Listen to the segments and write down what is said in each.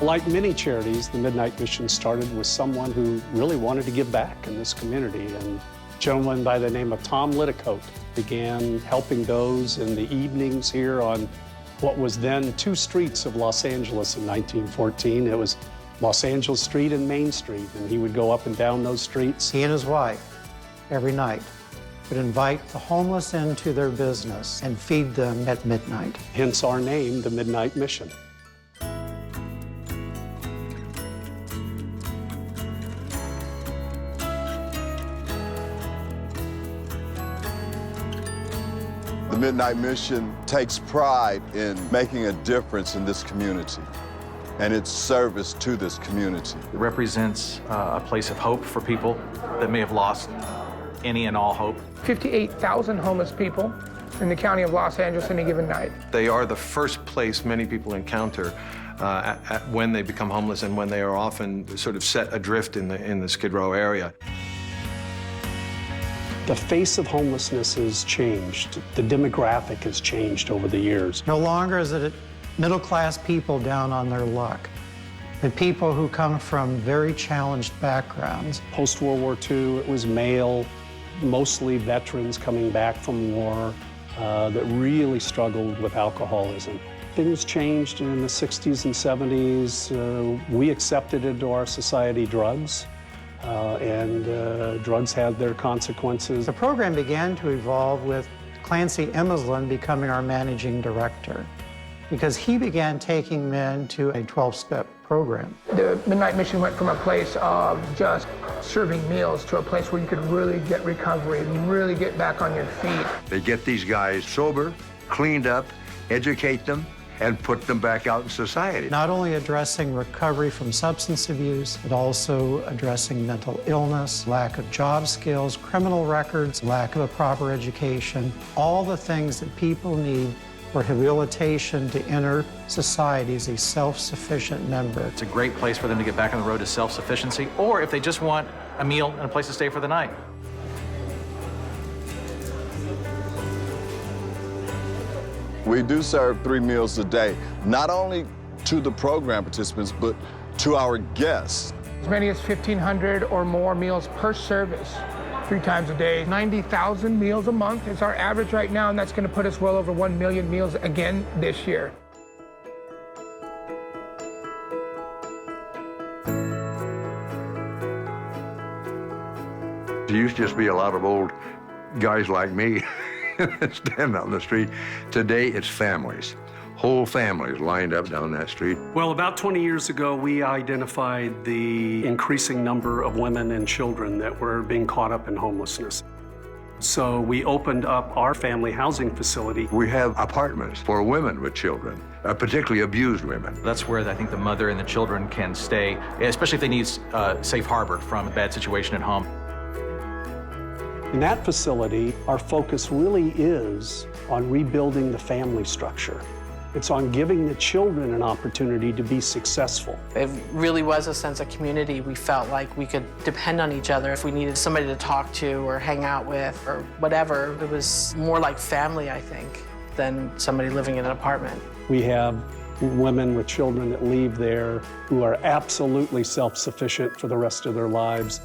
Like many charities, the Midnight Mission started with someone who really wanted to give back in this community. And a gentleman by the name of Tom Litticoat began helping those in the evenings here on what was then 2 streets of Los Angeles in 1914. It was Los Angeles Street and Main Street, and he would go up and down those streets. He and his wife, every night, would invite the homeless into their business and feed them at midnight. Hence our name, the Midnight Mission. The Midnight Mission takes pride in making a difference in this community and its service to this community. It represents a place of hope for people that may have lost any and all hope. 58,000 homeless people in the county of Los Angeles any given night. They are the first place many people encounter when they become homeless and when they are often sort of set adrift in the Skid Row area. The face of homelessness has changed. The demographic has changed over the years. No longer is it middle-class people down on their luck, but people who come from very challenged backgrounds. Post-World War II, it was male, mostly veterans coming back from war that really struggled with alcoholism. Things changed in the 60s and 70s. We accepted into our society drugs. Drugs had their consequences. The program began to evolve with Clancy Emeslin becoming our managing director, because he began taking men to a 12-step program. The Midnight Mission went from a place of just serving meals to a place where you could really get recovery and really get back on your feet. They get these guys sober, cleaned up, educate them, and put them back out in society. Not only addressing recovery from substance abuse, but also addressing mental illness, lack of job skills, criminal records, lack of a proper education, all the things that people need for rehabilitation to enter society as a self-sufficient member. It's a great place for them to get back on the road to self-sufficiency, or if they just want a meal and a place to stay for the night. We do serve 3 meals a day, not only to the program participants, but to our guests. As many as 1,500 or more meals per service, 3 times a day. 90,000 meals a month is our average right now, and that's going to put us well over 1 million meals again this year. There used to just be a lot of old guys like me standing out on the street. Today, it's families. Whole families lined up down that street. Well, about 20 years ago, we identified the increasing number of women and children that were being caught up in homelessness. So we opened up our family housing facility. We have apartments for women with children, particularly abused women. That's where I think the mother and the children can stay, especially if they need safe harbor from a bad situation at home. In that facility, our focus really is on rebuilding the family structure. It's on giving the children an opportunity to be successful. It really was a sense of community. We felt like we could depend on each other if we needed somebody to talk to or hang out with or whatever. It was more like family, I think, than somebody living in an apartment. We have women with children that leave there who are absolutely self-sufficient for the rest of their lives.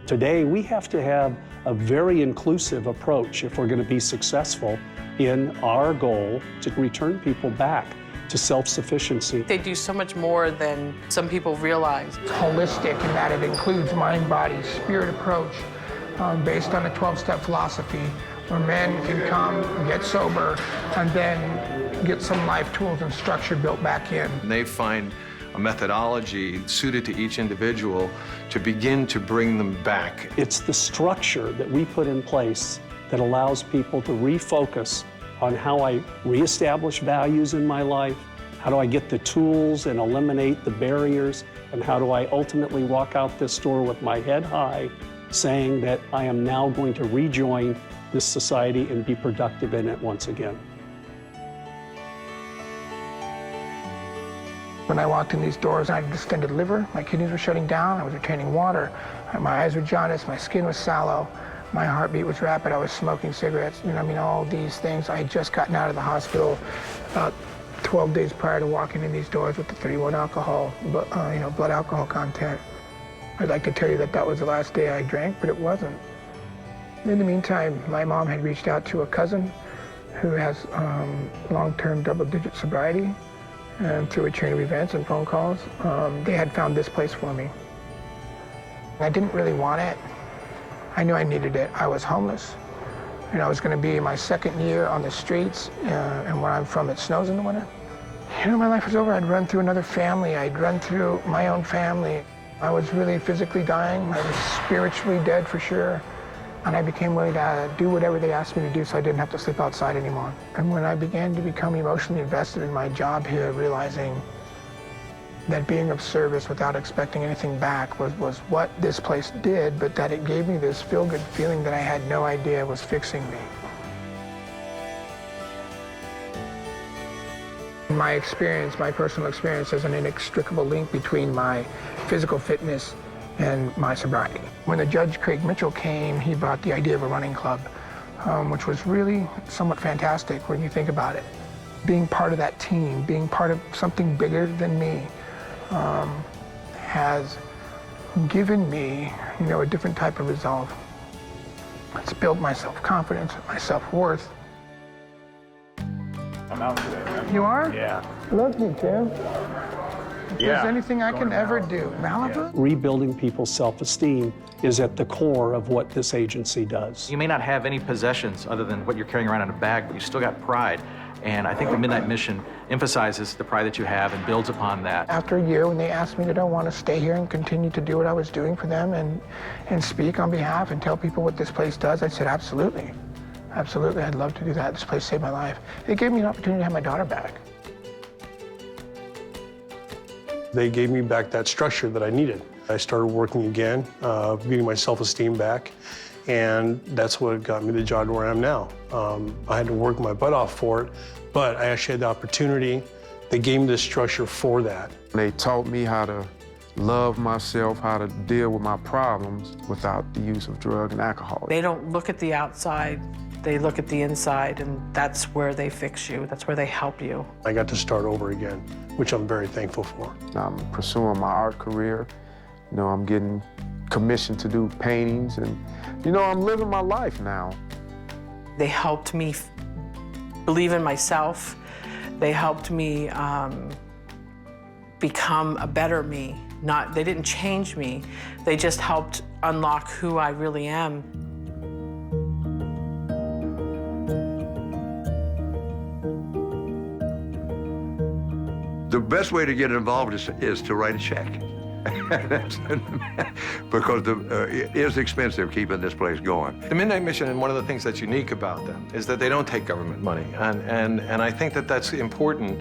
Today, we have to have a very inclusive approach if we're going to be successful in our goal to return people back to self-sufficiency. They do so much more than some people realize. It's holistic in that it includes mind, body, spirit approach based on a 12-step philosophy where men can come, get sober, and then get some life tools and structure built back in. And they find a methodology suited to each individual to begin to bring them back. It's the structure that we put in place that allows people to refocus on how I reestablish values in my life, how do I get the tools and eliminate the barriers, and how do I ultimately walk out this door with my head high, saying that I am now going to rejoin this society and be productive in it once again. When I walked in these doors, I had a distended liver, my kidneys were shutting down, I was retaining water, my eyes were jaundiced, my skin was sallow, my heartbeat was rapid, I was smoking cigarettes, I mean, all these things. I had just gotten out of the hospital about 12 days prior to walking in these doors with the 31 alcohol, blood alcohol content. I'd like to tell you that that was the last day I drank, but it wasn't. In the meantime, my mom had reached out to a cousin who has long-term double-digit sobriety, and through a chain of events and phone calls, they had found this place for me. I didn't really want it. I knew I needed it. I was homeless, and I was going to be in my second year on the streets, and where I'm from, it snows in the winter. My life was over. I'd run through another family. I'd run through my own family. I was really physically dying. I was spiritually dead for sure. And I became willing to do whatever they asked me to do so I didn't have to sleep outside anymore. And when I began to become emotionally invested in my job here, realizing that being of service without expecting anything back was what this place did, but that it gave me this feel-good feeling that I had no idea was fixing me. My experience, my personal experience, is an inextricable link between my physical fitness and my sobriety. When the judge, Craig Mitchell, came, he brought the idea of a running club, which was really somewhat fantastic when you think about it. Being part of that team, being part of something bigger than me, has given me, a different type of resolve. It's built my self-confidence, my self-worth. I'm out today, man. You are? Yeah. Love you, Tim. If there's anything I can ever do, Malibu? Rebuilding people's self-esteem is at the core of what this agency does. You may not have any possessions other than what you're carrying around in a bag, but you still got pride. And I think the Midnight Mission emphasizes the pride that you have and builds upon that. After a year, when they asked me, did I want to stay here and continue to do what I was doing for them and speak on behalf and tell people what this place does, I said, absolutely. Absolutely, I'd love to do that. This place saved my life. It gave me an opportunity to have my daughter back. They gave me back that structure that I needed. I started working again, getting my self-esteem back, and that's what got me the job where I am now. I had to work my butt off for it, but I actually had the opportunity. They gave me the structure for that. They taught me how to love myself, how to deal with my problems without the use of drug and alcohol. They don't look at the outside, they look at the inside, and that's where they fix you, that's where they help you. I got to start over again, which I'm very thankful for. I'm pursuing my art career. I'm getting commissioned to do paintings, and I'm living my life now. They helped me believe in myself. They helped me become a better me. They didn't change me. They just helped unlock who I really am. The best way to get involved is to write a check. Because it is expensive keeping this place going. The Midnight Mission, and one of the things that's unique about them, is that they don't take government money. And I think that that's important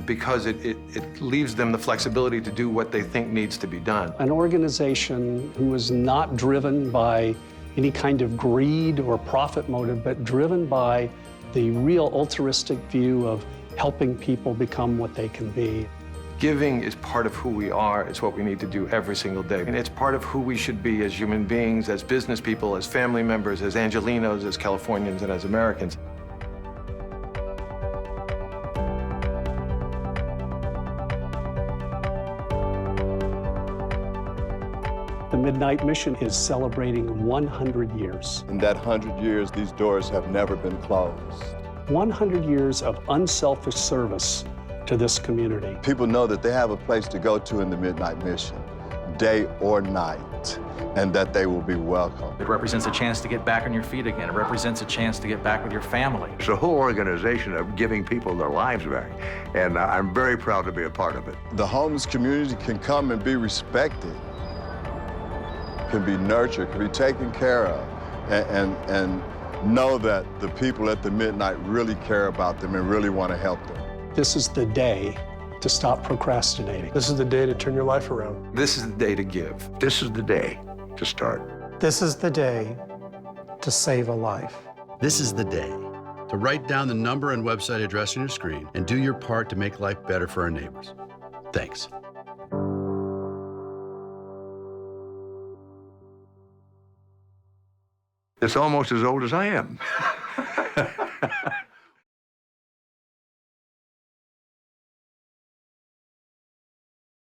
because it leaves them the flexibility to do what they think needs to be done. An organization who is not driven by any kind of greed or profit motive, but driven by the real altruistic view of helping people become what they can be. Giving is part of who we are. It's what we need to do every single day. And it's part of who we should be as human beings, as business people, as family members, as Angelenos, as Californians, and as Americans. The Midnight Mission is celebrating 100 years. In that 100 years, these doors have never been closed. 100 years of unselfish service to this community. People know that they have a place to go to in the Midnight Mission, day or night, and that they will be welcome. It represents a chance to get back on your feet again. It represents a chance to get back with your family. It's a whole organization of giving people their lives back, and I'm very proud to be a part of it. The homeless community can come and be respected, can be nurtured, can be taken care of, and know that the people at the Midnight really care about them and really want to help them. This is the day to stop procrastinating. This is the day to turn your life around. This is the day to give. This is the day to start. This is the day to save a life. This is the day to write down the number and website address on your screen and do your part to make life better for our neighbors. Thanks. It's almost as old as I am.